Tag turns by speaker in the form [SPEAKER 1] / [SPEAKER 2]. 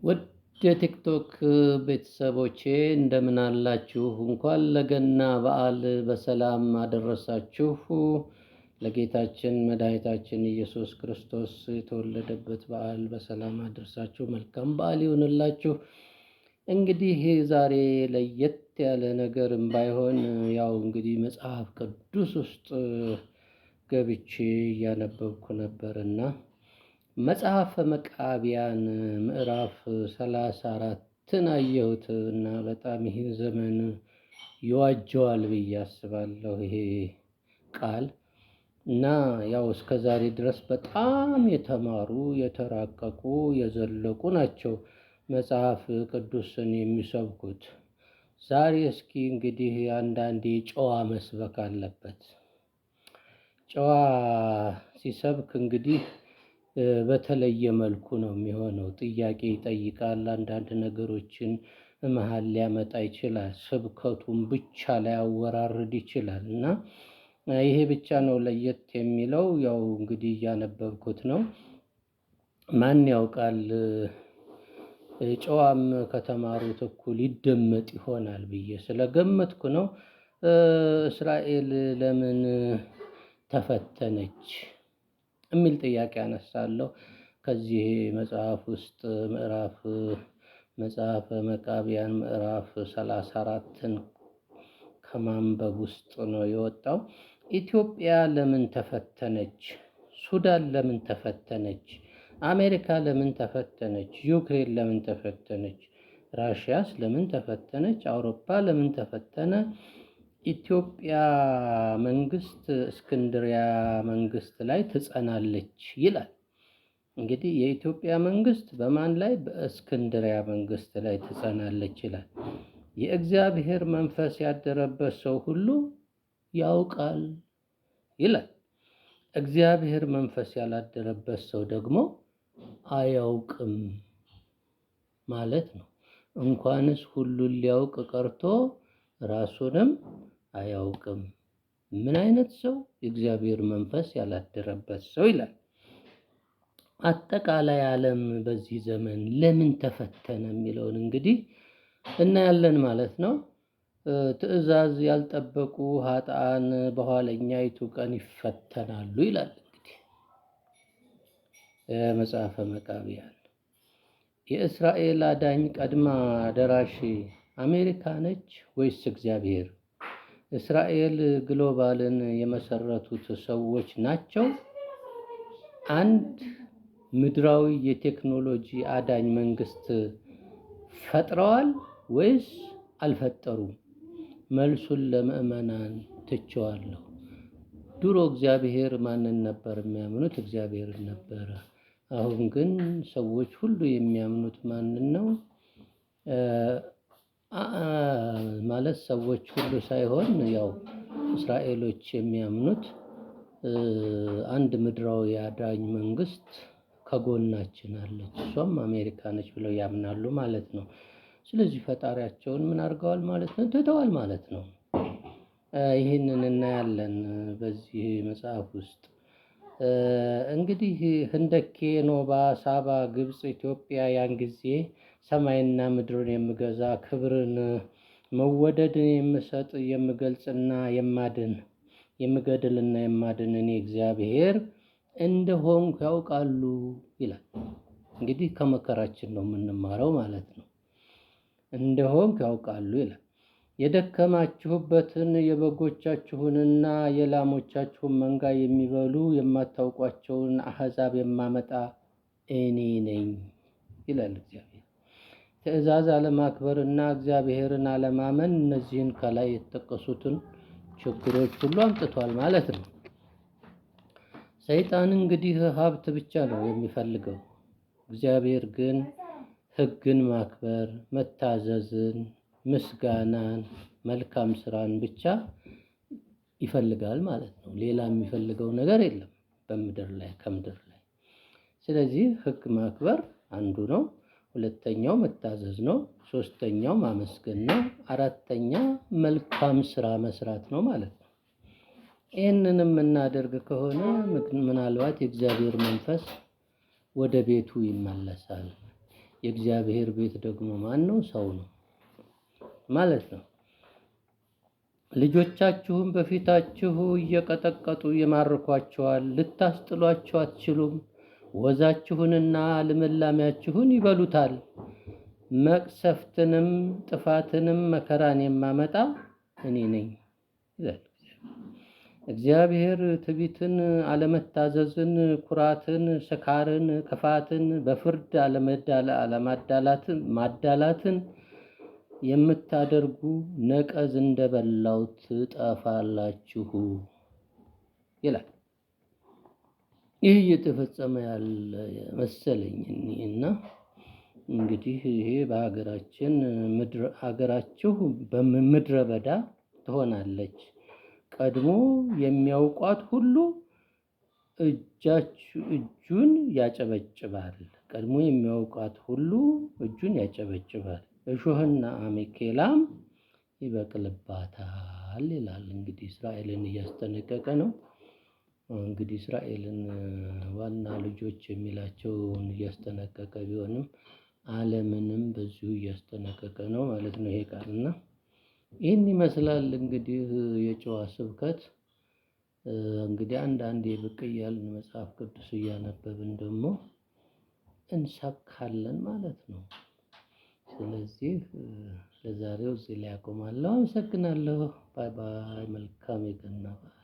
[SPEAKER 1] ውድ የቲክቶክ ቤተሰቦቼ እንደምን አላችሁ? እንኳን ለገና በዓል በሰላም አደረሳችሁ። ለጌታችን መድኃኒታችን ኢየሱስ ክርስቶስ የተወለደበት በዓል በሰላም አደረሳችሁ። መልካም በዓል ይሁንላችሁ። እንግዲህ ዛሬ ለየት ያለ ነገርም ባይሆን ያው እንግዲህ መጽሐፍ ቅዱስ ውስጥ ገብቼ እያነበብኩ ነበርና መጽሐፈ መቃብያን ምዕራፍ 34ን አየሁት እና በጣም ይሄ ዘመን ይዋጀዋል ብዬ አስባለሁ። ይሄ ቃል እና ያው እስከ ዛሬ ድረስ በጣም የተማሩ የተራቀቁ የዘለቁ ናቸው መጽሐፍ ቅዱስን የሚሰብኩት። ዛሬ እስኪ እንግዲህ አንዳንዴ ጨዋ መስበክ አለበት። ጨዋ ሲሰብክ እንግዲህ በተለየ መልኩ ነው የሚሆነው። ጥያቄ ይጠይቃል። አንዳንድ ነገሮችን መሃል ሊያመጣ ይችላል። ስብከቱን ብቻ ላይ ያወራርድ ይችላል እና ይሄ ብቻ ነው ለየት የሚለው። ያው እንግዲህ እያነበብኩት ነው። ማን ያውቃል ጨዋም ከተማሩት እኩል ይደመጥ ይሆናል ብዬ ስለገመትኩ ነው። እስራኤል ለምን ተፈተነች የሚል ጥያቄ አነሳለሁ። ከዚህ መጽሐፍ ውስጥ መጽሐፈ መቃብያን ምዕራፍ 34ን ከማንበብ ውስጥ ነው የወጣው። ኢትዮጵያ ለምን ተፈተነች? ሱዳን ለምን ተፈተነች? አሜሪካ ለምን ተፈተነች? ዩክሬን ለምን ተፈተነች? ራሽያስ ለምን ተፈተነች? አውሮፓ ለምን ተፈተነ? ኢትዮጵያ መንግስት እስክንድሪያ መንግስት ላይ ትጸናለች ይላል። እንግዲህ የኢትዮጵያ መንግስት በማን ላይ? በእስክንድሪያ መንግስት ላይ ትጸናለች ይላል። የእግዚአብሔር መንፈስ ያደረበት ሰው ሁሉ ያውቃል ይላል። እግዚአብሔር መንፈስ ያላደረበት ሰው ደግሞ አያውቅም ማለት ነው። እንኳንስ ሁሉን ሊያውቅ ቀርቶ ራሱንም አያውቅም። ምን አይነት ሰው? የእግዚአብሔር መንፈስ ያላደረበት ሰው ይላል። አጠቃላይ ዓለም በዚህ ዘመን ለምን ተፈተነ የሚለውን እንግዲህ እናያለን ማለት ነው። ትእዛዝ ያልጠበቁ ኃጥአን በኋለኛይቱ ቀን ይፈተናሉ ይላል። እንግዲህ መጽሐፈ መቃብያን የእስራኤል አዳኝ ቀድማ ደራሽ አሜሪካ ነች ወይስ እግዚአብሔር? እስራኤል ግሎባልን የመሰረቱት ሰዎች ናቸው? አንድ ምድራዊ የቴክኖሎጂ አዳኝ መንግስት ፈጥረዋል ወይስ አልፈጠሩም? መልሱን ለምዕመናን ትቼዋለሁ። ድሮ እግዚአብሔር ማንን ነበር የሚያምኑት? እግዚአብሔርን ነበረ። አሁን ግን ሰዎች ሁሉ የሚያምኑት ማንን ነው? ማለት ሰዎች ሁሉ ሳይሆን ያው እስራኤሎች የሚያምኑት አንድ ምድራዊ አዳኝ መንግስት ከጎናችን አለች፣ እሷም አሜሪካ ነች ብለው ያምናሉ ማለት ነው። ስለዚህ ፈጣሪያቸውን ምን አድርገዋል ማለት ነው? ትተዋል ማለት ነው። ይህንን እናያለን በዚህ መጽሐፍ ውስጥ። እንግዲህ ህንደኬ፣ ኖባ፣ ሳባ፣ ግብፅ፣ ኢትዮጵያ ያን ጊዜ ሰማይና ምድርን የምገዛ ክብርን መወደድን የምሰጥ የምገልጽና የማድን የምገድልና የማድን እኔ እግዚአብሔር እንደሆንኩ ያውቃሉ ይላል። እንግዲህ ከመከራችን ነው የምንማረው ማለት ነው። እንደሆንኩ ያውቃሉ ይላል። የደከማችሁበትን የበጎቻችሁንና የላሞቻችሁን መንጋ የሚበሉ የማታውቋቸውን አሕዛብ የማመጣ እኔ ነኝ ይላል እግዚአብሔር። ትእዛዝ አለማክበርና እግዚአብሔርን አለማመን እነዚህን ከላይ የተጠቀሱትን ችግሮች ሁሉ አምጥቷል ማለት ነው። ሰይጣን እንግዲህ ሀብት ብቻ ነው የሚፈልገው። እግዚአብሔር ግን ሕግን ማክበር፣ መታዘዝን፣ ምስጋናን፣ መልካም ስራን ብቻ ይፈልጋል ማለት ነው። ሌላ የሚፈልገው ነገር የለም በምድር ላይ ከምድር ላይ። ስለዚህ ሕግ ማክበር አንዱ ነው። ሁለተኛው መታዘዝ ነው። ሶስተኛው ማመስገን ነው። አራተኛ መልካም ስራ መስራት ነው ማለት ነው። ይህንንም የምናደርግ ከሆነ ምናልባት የእግዚአብሔር መንፈስ ወደ ቤቱ ይመለሳል። የእግዚአብሔር ቤት ደግሞ ማን ነው? ሰው ነው ማለት ነው። ልጆቻችሁም በፊታችሁ እየቀጠቀጡ ይማርኳቸዋል፣ ልታስጥሏቸው አትችሉም። ወዛችሁንና ልምላሜያችሁን ይበሉታል። መቅሰፍትንም ጥፋትንም መከራን የማመጣ እኔ ነኝ ይላል እግዚአብሔር። ትዕቢትን፣ አለመታዘዝን፣ ኩራትን፣ ስካርን፣ ክፋትን፣ በፍርድ ማዳላትን የምታደርጉ ነቀዝ እንደበላው ትጠፋላችሁ ይላል። ይህ እየተፈጸመ ያለ መሰለኝ እና እንግዲህ ይሄ ሀገራችሁ በምድረ በዳ ትሆናለች። ቀድሞ የሚያውቋት ሁሉ እጁን ያጨበጭባል። ቀድሞ የሚያውቋት ሁሉ እጁን ያጨበጭባል፣ እሾህና አሜኬላም ይበቅልባታል ይላል። እንግዲህ እስራኤልን እያስጠነቀቀ ነው። እንግዲህ እስራኤልን ዋና ልጆች የሚላቸውን እያስጠነቀቀ ቢሆንም ዓለምንም በዚሁ እያስጠነቀቀ ነው ማለት ነው ይሄ ቃልና ይህን ይመስላል እንግዲህ የጨዋ ስብከት። እንግዲህ አንዳንዴ ብቅ እያልን መጽሐፍ ቅዱስ እያነበብን ደግሞ እንሰብካለን ማለት ነው። ስለዚህ ለዛሬው እዚህ ላይ አቆማለሁ። አመሰግናለሁ። ባይ ባይ። መልካም የገና በዓል